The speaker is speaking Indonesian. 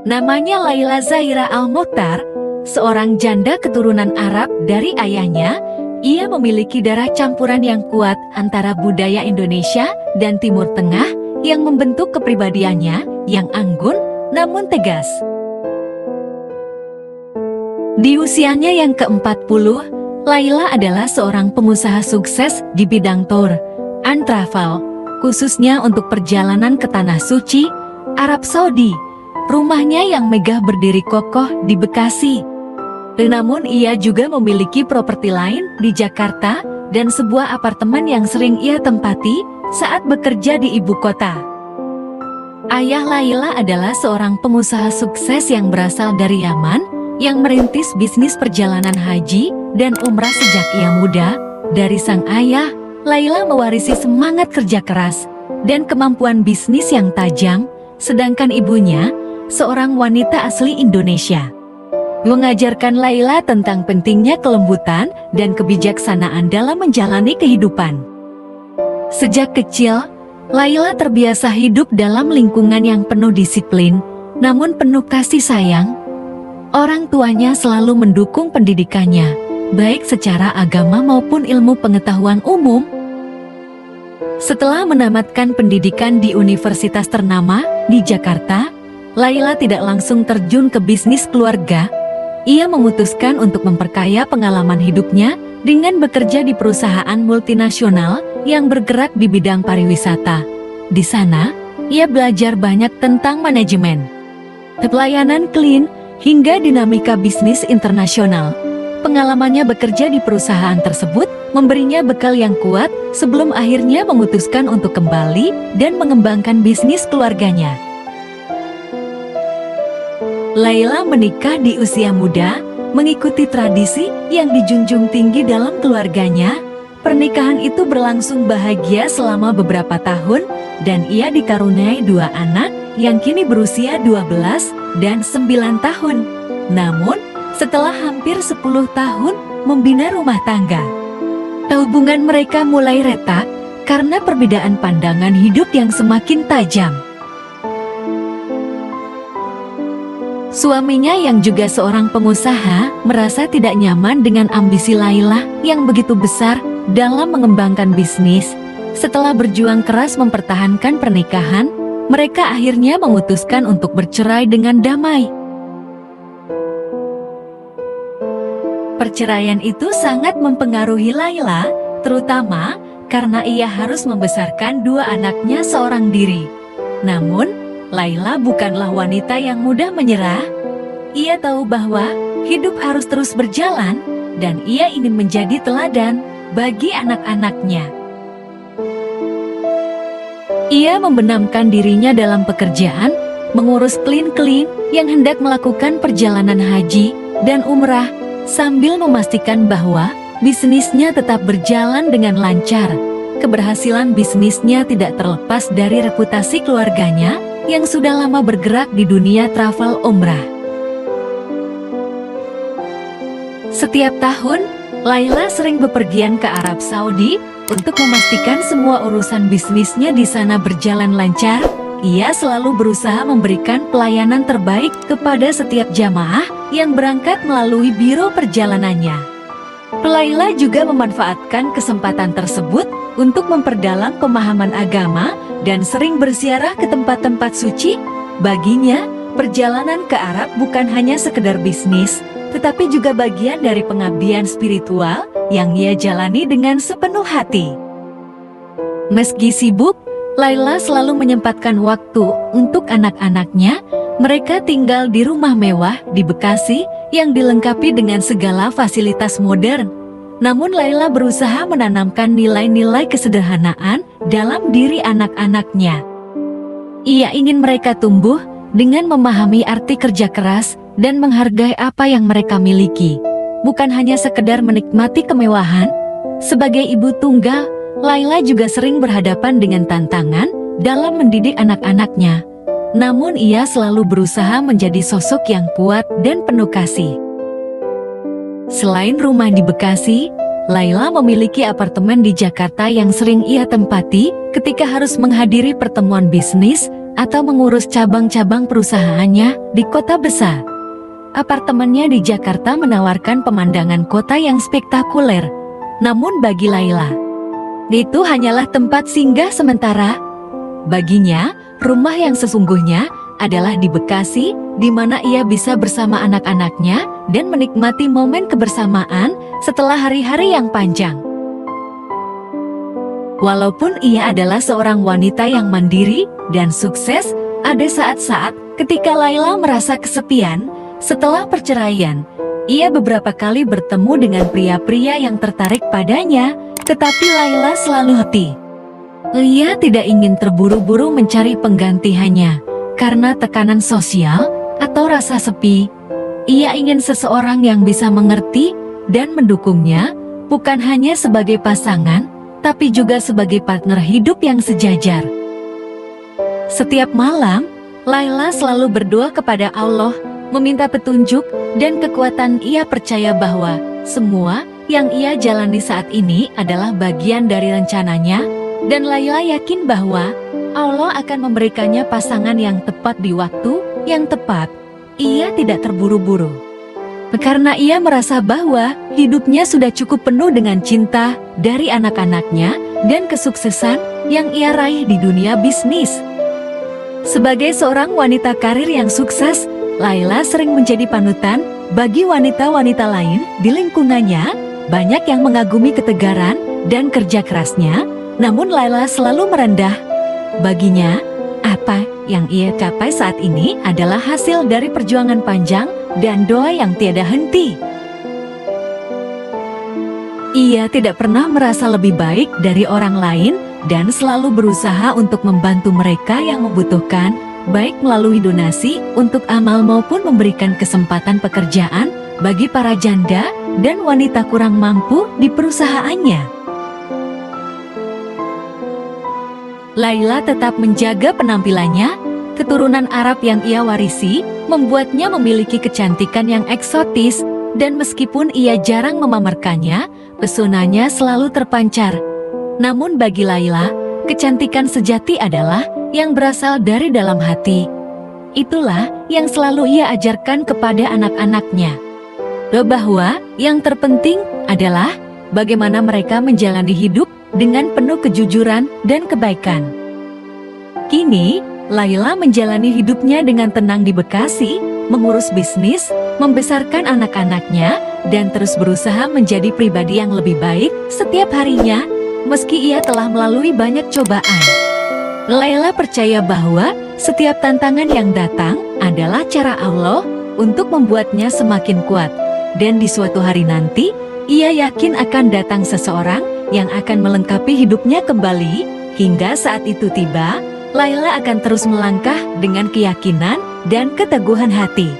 Namanya Laila Zahira Al-Mokhtar, seorang janda keturunan Arab dari ayahnya. Ia memiliki darah campuran yang kuat antara budaya Indonesia dan Timur Tengah yang membentuk kepribadiannya yang anggun namun tegas. Di usianya yang ke-40, Laila adalah seorang pengusaha sukses di bidang tour and travel, khususnya untuk perjalanan ke Tanah Suci, Arab Saudi. Rumahnya yang megah berdiri kokoh di Bekasi. Namun ia juga memiliki properti lain di Jakarta dan sebuah apartemen yang sering ia tempati saat bekerja di ibu kota. Ayah Laila adalah seorang pengusaha sukses yang berasal dari Yaman yang merintis bisnis perjalanan haji dan umrah sejak ia muda. Dari sang ayah, Laila mewarisi semangat kerja keras dan kemampuan bisnis yang tajam, sedangkan ibunya, seorang wanita asli Indonesia, mengajarkan Laila tentang pentingnya kelembutan dan kebijaksanaan dalam menjalani kehidupan. Sejak kecil, Laila terbiasa hidup dalam lingkungan yang penuh disiplin, namun penuh kasih sayang. Orang tuanya selalu mendukung pendidikannya, baik secara agama maupun ilmu pengetahuan umum. Setelah menamatkan pendidikan di universitas ternama di Jakarta, Laila tidak langsung terjun ke bisnis keluarga. Ia memutuskan untuk memperkaya pengalaman hidupnya dengan bekerja di perusahaan multinasional yang bergerak di bidang pariwisata. Di sana, ia belajar banyak tentang manajemen, pelayanan klien, hingga dinamika bisnis internasional. Pengalamannya bekerja di perusahaan tersebut memberinya bekal yang kuat sebelum akhirnya memutuskan untuk kembali dan mengembangkan bisnis keluarganya. Laila menikah di usia muda, mengikuti tradisi yang dijunjung tinggi dalam keluarganya. Pernikahan itu berlangsung bahagia selama beberapa tahun, dan ia dikaruniai 2 anak yang kini berusia 12 dan 9 tahun. Namun, setelah hampir 10 tahun membina rumah tangga, hubungan mereka mulai retak karena perbedaan pandangan hidup yang semakin tajam. Suaminya yang juga seorang pengusaha merasa tidak nyaman dengan ambisi Laila yang begitu besar dalam mengembangkan bisnis. Setelah berjuang keras mempertahankan pernikahan, mereka akhirnya memutuskan untuk bercerai dengan damai. Perceraian itu sangat mempengaruhi Laila, terutama karena ia harus membesarkan 2 anaknya seorang diri. Namun, Laila bukanlah wanita yang mudah menyerah. Ia tahu bahwa hidup harus terus berjalan dan ia ingin menjadi teladan bagi anak-anaknya. Ia membenamkan dirinya dalam pekerjaan, mengurus klien-klien yang hendak melakukan perjalanan haji dan umrah, sambil memastikan bahwa bisnisnya tetap berjalan dengan lancar. Keberhasilan bisnisnya tidak terlepas dari reputasi keluarganya yang sudah lama bergerak di dunia travel umrah. Setiap tahun, Laila sering bepergian ke Arab Saudi untuk memastikan semua urusan bisnisnya di sana berjalan lancar. Ia selalu berusaha memberikan pelayanan terbaik kepada setiap jamaah yang berangkat melalui biro perjalanannya. Laila juga memanfaatkan kesempatan tersebut untuk memperdalam pemahaman agama dan sering berziarah ke tempat-tempat suci. Baginya, perjalanan ke Arab bukan hanya sekedar bisnis, tetapi juga bagian dari pengabdian spiritual yang ia jalani dengan sepenuh hati. Meski sibuk, Laila selalu menyempatkan waktu untuk anak-anaknya. Mereka tinggal di rumah mewah di Bekasi yang dilengkapi dengan segala fasilitas modern. Namun Laila berusaha menanamkan nilai-nilai kesederhanaan dalam diri anak-anaknya. Ia ingin mereka tumbuh dengan memahami arti kerja keras dan menghargai apa yang mereka miliki, bukan hanya sekedar menikmati kemewahan. Sebagai ibu tunggal, Laila juga sering berhadapan dengan tantangan dalam mendidik anak-anaknya. Namun ia selalu berusaha menjadi sosok yang kuat dan penuh kasih. Selain rumah di Bekasi, Laila memiliki apartemen di Jakarta yang sering ia tempati ketika harus menghadiri pertemuan bisnis atau mengurus cabang-cabang perusahaannya di kota besar. Apartemennya di Jakarta menawarkan pemandangan kota yang spektakuler. Namun bagi Laila, itu hanyalah tempat singgah sementara. Baginya, rumah yang sesungguhnya adalah di Bekasi, di mana ia bisa bersama anak-anaknya dan menikmati momen kebersamaan setelah hari-hari yang panjang. Walaupun ia adalah seorang wanita yang mandiri dan sukses, ada saat-saat ketika Laila merasa kesepian setelah perceraian. Ia beberapa kali bertemu dengan pria-pria yang tertarik padanya, tetapi Laila selalu hati. Ia tidak ingin terburu-buru mencari penggantiannya karena tekanan sosial atau rasa sepi. Ia ingin seseorang yang bisa mengerti dan mendukungnya, bukan hanya sebagai pasangan, tapi juga sebagai partner hidup yang sejajar. Setiap malam, Laila selalu berdoa kepada Allah, meminta petunjuk dan kekuatan. Ia percaya bahwa semua yang ia jalani saat ini adalah bagian dari rencananya, dan Laila yakin bahwa Allah akan memberikannya pasangan yang tepat di waktu yang tepat. Ia tidak terburu-buru, karena ia merasa bahwa hidupnya sudah cukup penuh dengan cinta dari anak-anaknya dan kesuksesan yang ia raih di dunia bisnis. Sebagai seorang wanita karir yang sukses, Laila sering menjadi panutan bagi wanita-wanita lain di lingkungannya. Banyak yang mengagumi ketegaran dan kerja kerasnya, namun Laila selalu merendah. Baginya, apa yang ia capai saat ini adalah hasil dari perjuangan panjang dan doa yang tiada henti. Ia tidak pernah merasa lebih baik dari orang lain dan selalu berusaha untuk membantu mereka yang membutuhkan, baik melalui donasi untuk amal maupun memberikan kesempatan pekerjaan bagi para janda dan wanita kurang mampu di perusahaannya. Laila tetap menjaga penampilannya. Keturunan Arab yang ia warisi membuatnya memiliki kecantikan yang eksotis, dan meskipun ia jarang memamerkannya, pesonanya selalu terpancar. Namun bagi Laila, kecantikan sejati adalah yang berasal dari dalam hati. Itulah yang selalu ia ajarkan kepada anak-anaknya, bahwa yang terpenting adalah bagaimana mereka menjalani hidup dengan penuh kejujuran dan kebaikan. Kini, Laila menjalani hidupnya dengan tenang di Bekasi, mengurus bisnis, membesarkan anak-anaknya, dan terus berusaha menjadi pribadi yang lebih baik setiap harinya, meski ia telah melalui banyak cobaan. Laila percaya bahwa setiap tantangan yang datang adalah cara Allah untuk membuatnya semakin kuat, dan di suatu hari nanti, ia yakin akan datang seseorang yang akan melengkapi hidupnya kembali. Hingga saat itu tiba, Laila akan terus melangkah dengan keyakinan dan keteguhan hati.